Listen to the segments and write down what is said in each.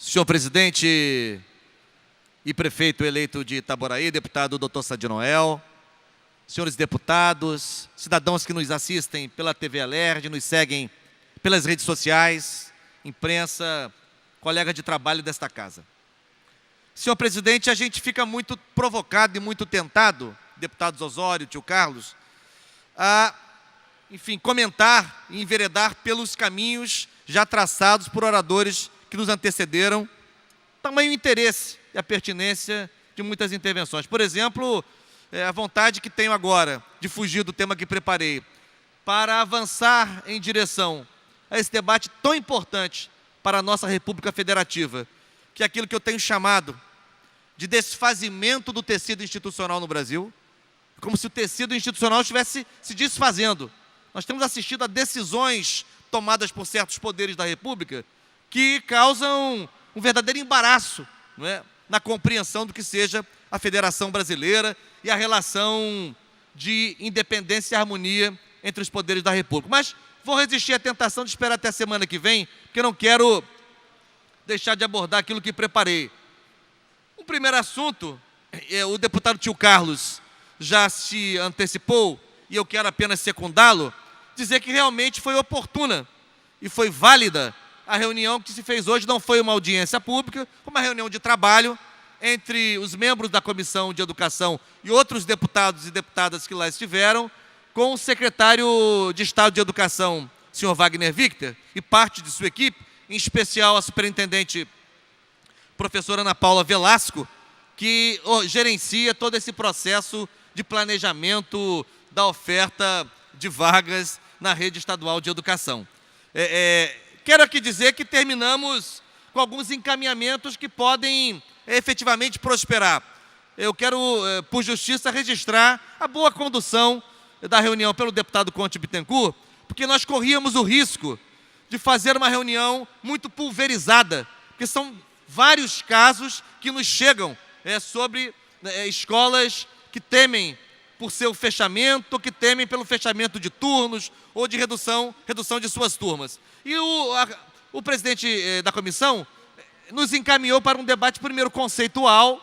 Senhor presidente e prefeito eleito de Itaboraí, deputado Dr. Sadi Noel, senhores deputados, cidadãos que nos assistem pela TV Alerj, nos seguem pelas redes sociais, imprensa, colega de trabalho desta casa. Senhor presidente, a gente fica muito provocado e muito tentado, deputados Osório, tio Carlos, a, enfim, comentar e enveredar pelos caminhos já traçados por oradores que nos antecederam, tamanho interesse e a pertinência de muitas intervenções. Por exemplo, a vontade que tenho agora de fugir do tema que preparei, para avançar em direção a esse debate tão importante para a nossa República Federativa, que é aquilo que eu tenho chamado de desfazimento do tecido institucional no Brasil, como se o tecido institucional estivesse se desfazendo. Nós temos assistido a decisões tomadas por certos poderes da República que causam um verdadeiro embaraço, não é, na compreensão do que seja a Federação Brasileira e a relação de independência e harmonia entre os poderes da República. Mas vou resistir à tentação de esperar até a semana que vem, porque não quero deixar de abordar aquilo que preparei. O primeiro assunto, o deputado tio Carlos já se antecipou, e eu quero apenas secundá-lo, dizer que realmente foi oportuna e foi válida a reunião que se fez hoje. Não foi uma audiência pública, foi uma reunião de trabalho entre os membros da Comissão de Educação e outros deputados e deputadas que lá estiveram, com o secretário de Estado de Educação, senhor Wagner Victor, e parte de sua equipe, em especial a superintendente professora Ana Paula Velasco, que gerencia todo esse processo de planejamento da oferta de vagas na rede estadual de educação. Quero aqui dizer que terminamos com alguns encaminhamentos que podem efetivamente prosperar. Eu quero, por justiça, registrar a boa condução da reunião pelo deputado Conte Bittencourt, porque nós corríamos o risco de fazer uma reunião muito pulverizada, porque são vários casos que nos chegam sobre escolas que temem por seu fechamento, que temem pelo fechamento de turnos ou de redução de suas turmas. E o presidente da comissão nos encaminhou para um debate primeiro conceitual,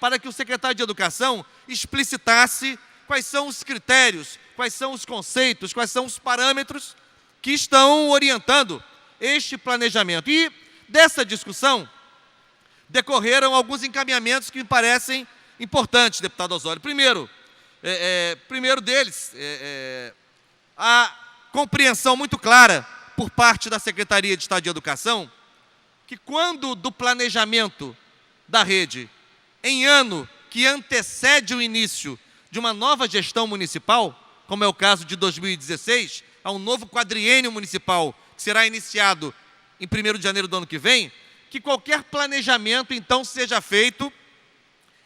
para que o secretário de Educação explicitasse quais são os critérios, quais são os conceitos, quais são os parâmetros que estão orientando este planejamento. E dessa discussão decorreram alguns encaminhamentos que me parecem importantes, deputado Osório. Primeiro deles, a compreensão muito clara por parte da Secretaria de Estado de Educação, que quando do planejamento da rede, em ano que antecede o início de uma nova gestão municipal, como é o caso de 2016, há um novo quadriênio municipal que será iniciado em 1º de janeiro do ano que vem, que qualquer planejamento, então, seja feito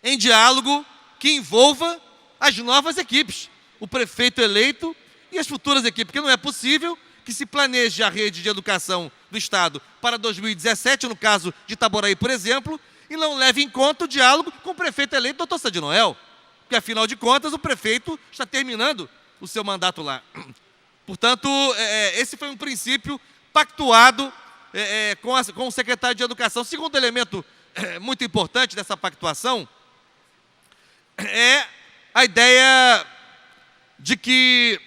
em diálogo que envolva as novas equipes, o prefeito eleito e as futuras equipes, porque não é possível que se planeje a rede de educação do Estado para 2017, no caso de Itaboraí, por exemplo, e não leve em conta o diálogo com o prefeito eleito, doutor Sadi Noel, porque, afinal de contas, o prefeito está terminando o seu mandato lá. Portanto, esse foi um princípio pactuado com o secretário de Educação. Segundo elemento muito importante dessa pactuação é a ideia de que,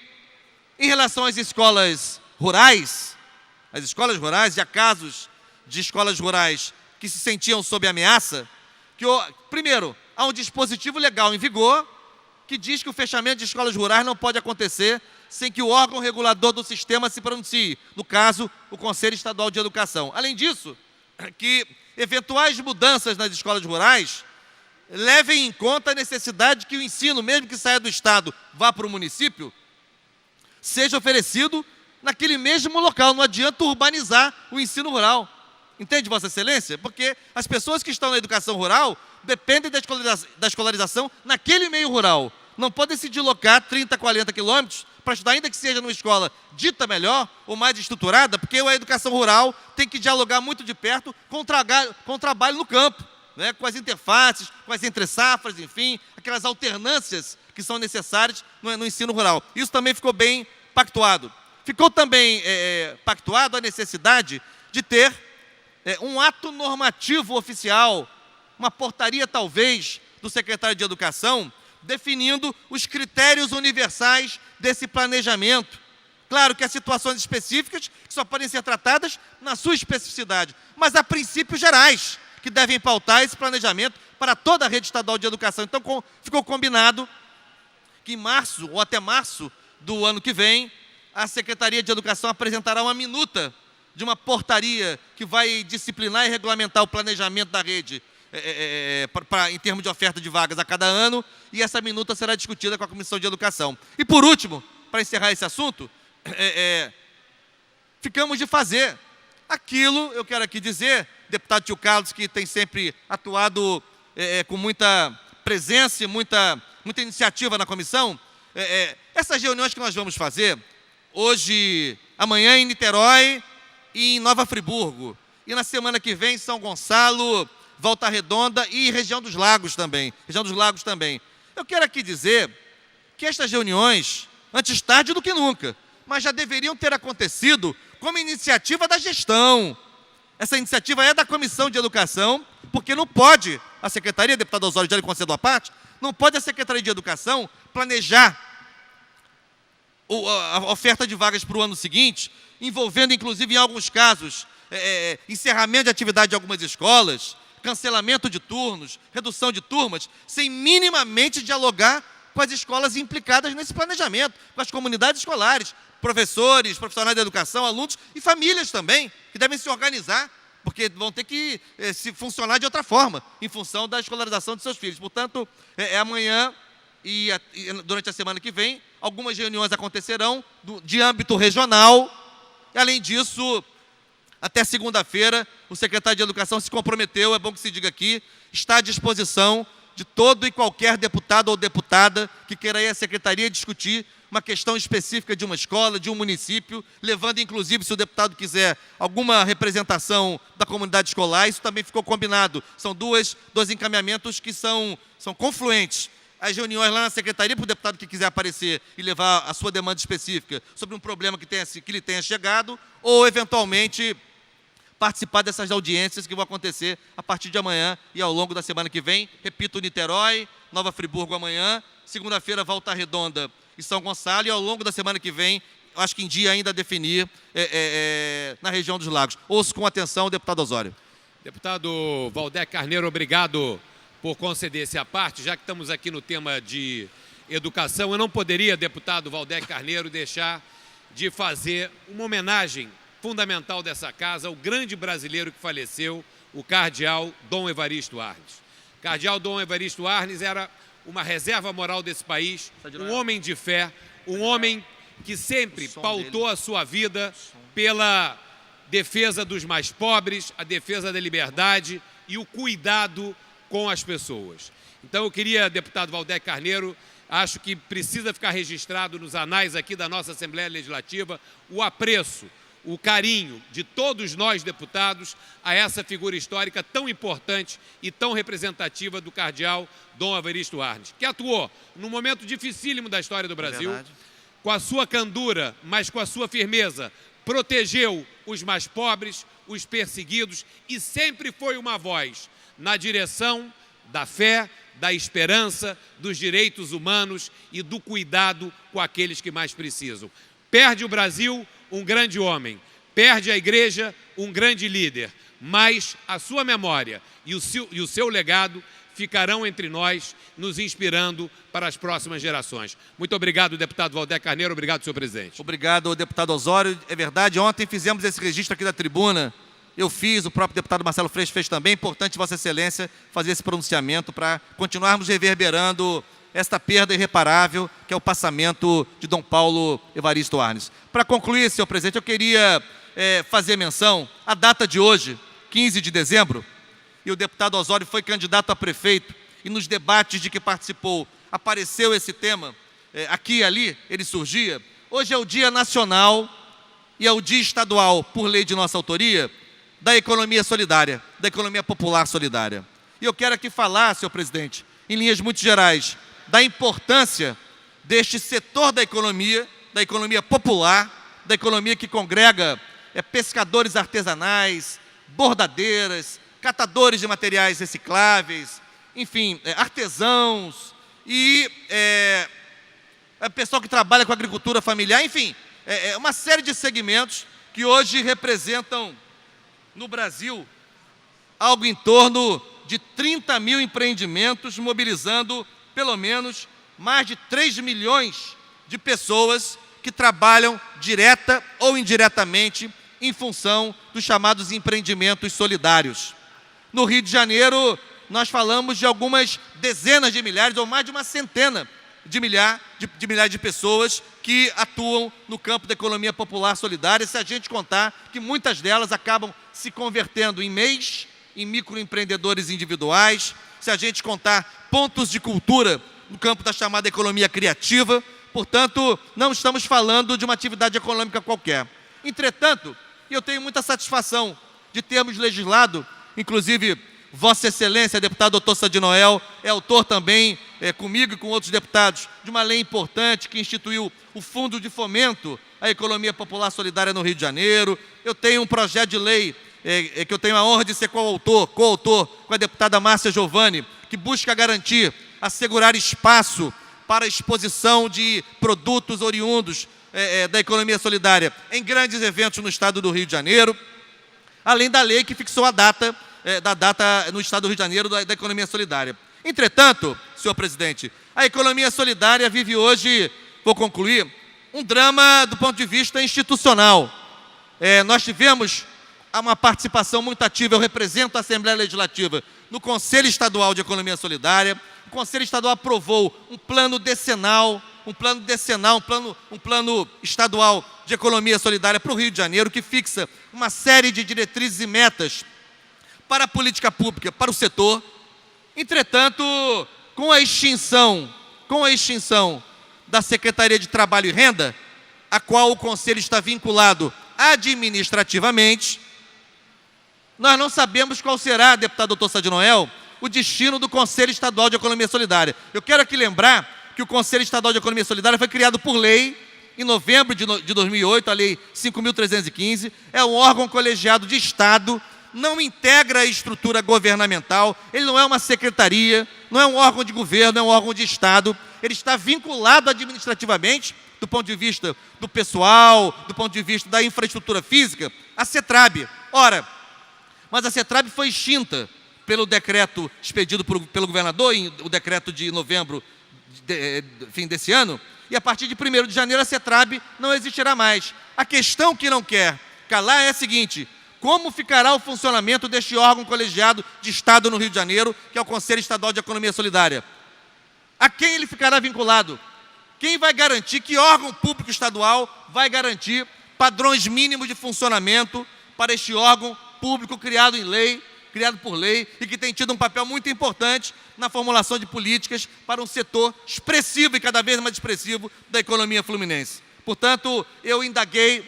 em relação às escolas rurais e a casos de escolas rurais que se sentiam sob ameaça, que, primeiro, há um dispositivo legal em vigor que diz que o fechamento de escolas rurais não pode acontecer sem que o órgão regulador do sistema se pronuncie, no caso, o Conselho Estadual de Educação. Além disso, que eventuais mudanças nas escolas rurais levem em conta a necessidade que o ensino, mesmo que saia do Estado, vá para o município, seja oferecido naquele mesmo local. Não adianta urbanizar o ensino rural. Entende, Vossa Excelência? Porque as pessoas que estão na educação rural dependem da escolarização naquele meio rural. Não podem se deslocar 30, 40 quilômetros para estudar, ainda que seja numa escola dita melhor ou mais estruturada, porque a educação rural tem que dialogar muito de perto com o trabalho no campo, né? Com as interfaces, com as entre-safras, enfim, aquelas alternâncias que são necessárias no ensino rural. Isso também ficou bem pactuado. Ficou também pactuado a necessidade de ter um ato normativo oficial, uma portaria talvez do secretário de Educação, definindo os critérios universais desse planejamento. Claro que há situações específicas que só podem ser tratadas na sua especificidade, mas há princípios gerais que devem pautar esse planejamento para toda a rede estadual de educação. Então, ficou combinado que em março, ou até março do ano que vem, a Secretaria de Educação apresentará uma minuta de uma portaria que vai disciplinar e regulamentar o planejamento da rede em termos de oferta de vagas a cada ano, e essa minuta será discutida com a Comissão de Educação. E por último, para encerrar esse assunto, ficamos de fazer aquilo, eu quero aqui dizer, deputado Tio Carlos, que tem sempre atuado com muita presença e muita iniciativa na comissão, essas reuniões que nós vamos fazer, hoje, amanhã em Niterói e em Nova Friburgo, e na semana que vem em São Gonçalo, Volta Redonda e região dos Lagos também. Eu quero aqui dizer que estas reuniões, antes tarde do que nunca, mas já deveriam ter acontecido como iniciativa da gestão. Essa iniciativa é da Comissão de Educação, porque não pode a Secretaria, deputado Osório, já lhe concedo a parte, não pode a Secretaria de Educação planejar a oferta de vagas para o ano seguinte, envolvendo, inclusive, em alguns casos, encerramento de atividade de algumas escolas, cancelamento de turnos, redução de turmas, sem minimamente dialogar com as escolas implicadas nesse planejamento, com as comunidades escolares, professores, profissionais da educação, alunos e famílias também, que devem se organizar, porque vão ter que se funcionar de outra forma, em função da escolarização de seus filhos. Portanto, amanhã e durante a semana que vem, algumas reuniões acontecerão de âmbito regional. E, além disso, até segunda-feira, o secretário de Educação se comprometeu, é bom que se diga aqui, está à disposição de todo e qualquer deputado ou deputada que queira ir à secretaria discutir uma questão específica de uma escola, de um município, levando, inclusive, se o deputado quiser, alguma representação da comunidade escolar. Isso também ficou combinado. São dois encaminhamentos que são confluentes. As reuniões lá na secretaria, para o deputado que quiser aparecer e levar a sua demanda específica sobre um problema que lhe tenha chegado, ou, eventualmente, participar dessas audiências que vão acontecer a partir de amanhã e ao longo da semana que vem. Repito, Niterói, Nova Friburgo amanhã, segunda-feira, Volta Redonda e São Gonçalo, e ao longo da semana que vem, acho que em dia ainda a definir, na região dos Lagos. Ouço com atenção o deputado Osório. Deputado Valdec Carneiro, obrigado por conceder-se à parte. Já que estamos aqui no tema de educação, eu não poderia, deputado Valdec Carneiro, deixar de fazer uma homenagem fundamental dessa casa ao grande brasileiro que faleceu, o cardeal Dom Evaristo Arnes. O cardeal Dom Evaristo Arnes era uma reserva moral desse país, um homem de fé, um homem que sempre pautou a sua vida pela defesa dos mais pobres, a defesa da liberdade e o cuidado com as pessoas. Então eu queria, deputado Valdec Carneiro, acho que precisa ficar registrado nos anais aqui da nossa Assembleia Legislativa o apreço, o carinho de todos nós deputados a essa figura histórica tão importante e tão representativa do cardeal Dom Evaristo Arnes, que atuou num momento dificílimo da história do Brasil, com a sua candura, mas com a sua firmeza, protegeu os mais pobres, os perseguidos e sempre foi uma voz na direção da fé, da esperança, dos direitos humanos e do cuidado com aqueles que mais precisam. Perde o Brasil um grande homem, perde a igreja um grande líder, mas a sua memória e o seu legado ficarão entre nós, nos inspirando para as próximas gerações. Muito obrigado, deputado Valdec Carneiro, obrigado, senhor presidente. Obrigado, deputado Osório. É verdade, ontem fizemos esse registro aqui da tribuna, eu fiz, o próprio deputado Marcelo Freixo fez também. Importante, Vossa Excelência, fazer esse pronunciamento para continuarmos reverberando esta perda irreparável, que é o passamento de Dom Paulo Evaristo Arnes. Para concluir, senhor presidente, eu queria fazer menção à data de hoje, 15 de dezembro, e o deputado Osório foi candidato a prefeito, e nos debates de que participou, apareceu esse tema, aqui e ali, ele surgia. Hoje é o Dia Nacional e é o Dia Estadual, por lei de nossa autoria, da economia solidária, da economia popular solidária. E eu quero aqui falar, senhor presidente, em linhas muito gerais, da importância deste setor da economia popular, da economia que congrega pescadores artesanais, bordadeiras, catadores de materiais recicláveis, enfim, artesãos e pessoal que trabalha com agricultura familiar, enfim, uma série de segmentos que hoje representam no Brasil algo em torno de 30 mil empreendimentos, mobilizando pelo menos mais de 3 milhões de pessoas que trabalham direta ou indiretamente em função dos chamados empreendimentos solidários. No Rio de Janeiro, nós falamos de algumas dezenas de milhares ou mais de uma centena de milhares de pessoas que atuam no campo da economia popular solidária, se a gente contar que muitas delas acabam se convertendo em MEIs, em microempreendedores individuais, se a gente contar pontos de cultura no campo da chamada economia criativa. Portanto, não estamos falando de uma atividade econômica qualquer. Entretanto, eu tenho muita satisfação de termos legislado, inclusive Vossa Excelência, deputado Dr. Sá de Noel, é autor também, comigo e com outros deputados, de uma lei importante que instituiu o Fundo de Fomento à Economia Popular Solidária no Rio de Janeiro. Eu tenho um projeto de lei que eu tenho a honra de ser coautor com a deputada Márcia Giovanni, que busca garantir, assegurar espaço para a exposição de produtos oriundos da economia solidária em grandes eventos no estado do Rio de Janeiro, além da lei que fixou a data no estado do Rio de Janeiro da economia solidária. Entretanto, senhor presidente, a economia solidária vive hoje, vou concluir, um drama do ponto de vista institucional. Nós tivemos uma participação muito ativa, eu represento a Assembleia Legislativa no Conselho Estadual de Economia Solidária. O Conselho Estadual aprovou um plano decenal, um plano estadual de economia solidária para o Rio de Janeiro, que fixa uma série de diretrizes e metas para a política pública, para o setor. Entretanto, com a extinção da Secretaria de Trabalho e Renda, a qual o Conselho está vinculado administrativamente, nós não sabemos qual será, deputado Dr. Sá de Noel, o destino do Conselho Estadual de Economia Solidária. Eu quero aqui lembrar que o Conselho Estadual de Economia Solidária foi criado por lei em novembro de 2008, a Lei 5.315, é um órgão colegiado de Estado, não integra a estrutura governamental, ele não é uma secretaria, não é um órgão de governo, é um órgão de Estado, ele está vinculado administrativamente, do ponto de vista do pessoal, do ponto de vista da infraestrutura física, à CETRAB. Ora, mas a CETRAB foi extinta pelo decreto expedido pelo governador, o decreto de novembro desse ano, e a partir de 1º de janeiro a CETRAB não existirá mais. A questão que não quer calar é a seguinte: como ficará o funcionamento deste órgão colegiado de Estado no Rio de Janeiro, que é o Conselho Estadual de Economia Solidária? A quem ele ficará vinculado? Quem vai garantir, que órgão público estadual vai garantir padrões mínimos de funcionamento para este órgão público criado por lei e que tem tido um papel muito importante na formulação de políticas para um setor expressivo e cada vez mais expressivo da economia fluminense? Portanto, eu indaguei,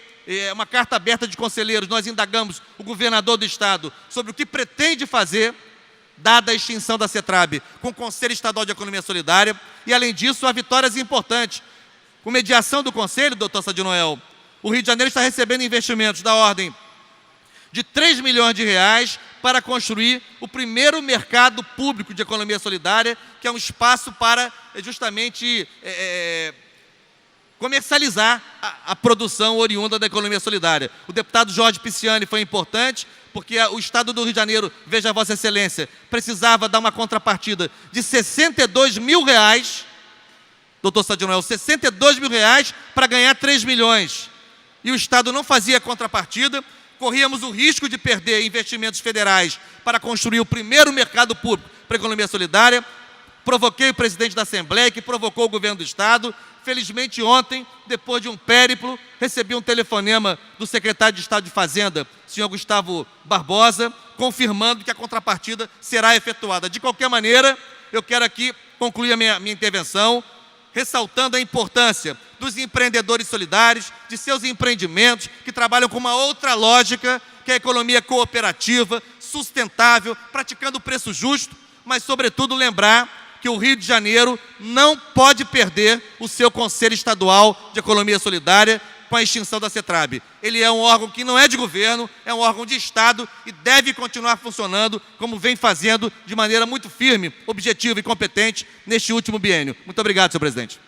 uma carta aberta de conselheiros, nós indagamos o governador do estado sobre o que pretende fazer, dada a extinção da CETRAB, com o Conselho Estadual de Economia Solidária, e além disso, há vitórias importantes. Com mediação do Conselho, doutor Sá de Noel, o Rio de Janeiro está recebendo investimentos da ordem de 3 milhões de reais para construir o primeiro mercado público de economia solidária, que é um espaço para justamente comercializar a produção oriunda da economia solidária. O deputado Jorge Pisciani foi importante, porque o Estado do Rio de Janeiro, veja Vossa Excelência, precisava dar uma contrapartida de 62 mil reais, doutor Sá de Noel, 62 mil reais para ganhar 3 milhões. E o Estado não fazia contrapartida, corríamos o risco de perder investimentos federais para construir o primeiro mercado público para a economia solidária. Provoquei o presidente da Assembleia, que provocou o governo do Estado. Felizmente, ontem, depois de um périplo, recebi um telefonema do secretário de Estado de Fazenda, senhor Gustavo Barbosa, confirmando que a contrapartida será efetuada. De qualquer maneira, eu quero aqui concluir a minha intervenção, ressaltando a importância dos empreendedores solidários, de seus empreendimentos, que trabalham com uma outra lógica, que é a economia cooperativa, sustentável, praticando preço justo, mas, sobretudo, lembrar que o Rio de Janeiro não pode perder o seu Conselho Estadual de Economia Solidária, com com a extinção da CETRAB. Ele é um órgão que não é de governo, é um órgão de Estado e deve continuar funcionando como vem fazendo de maneira muito firme, objetiva e competente neste último biênio. Muito obrigado, senhor presidente.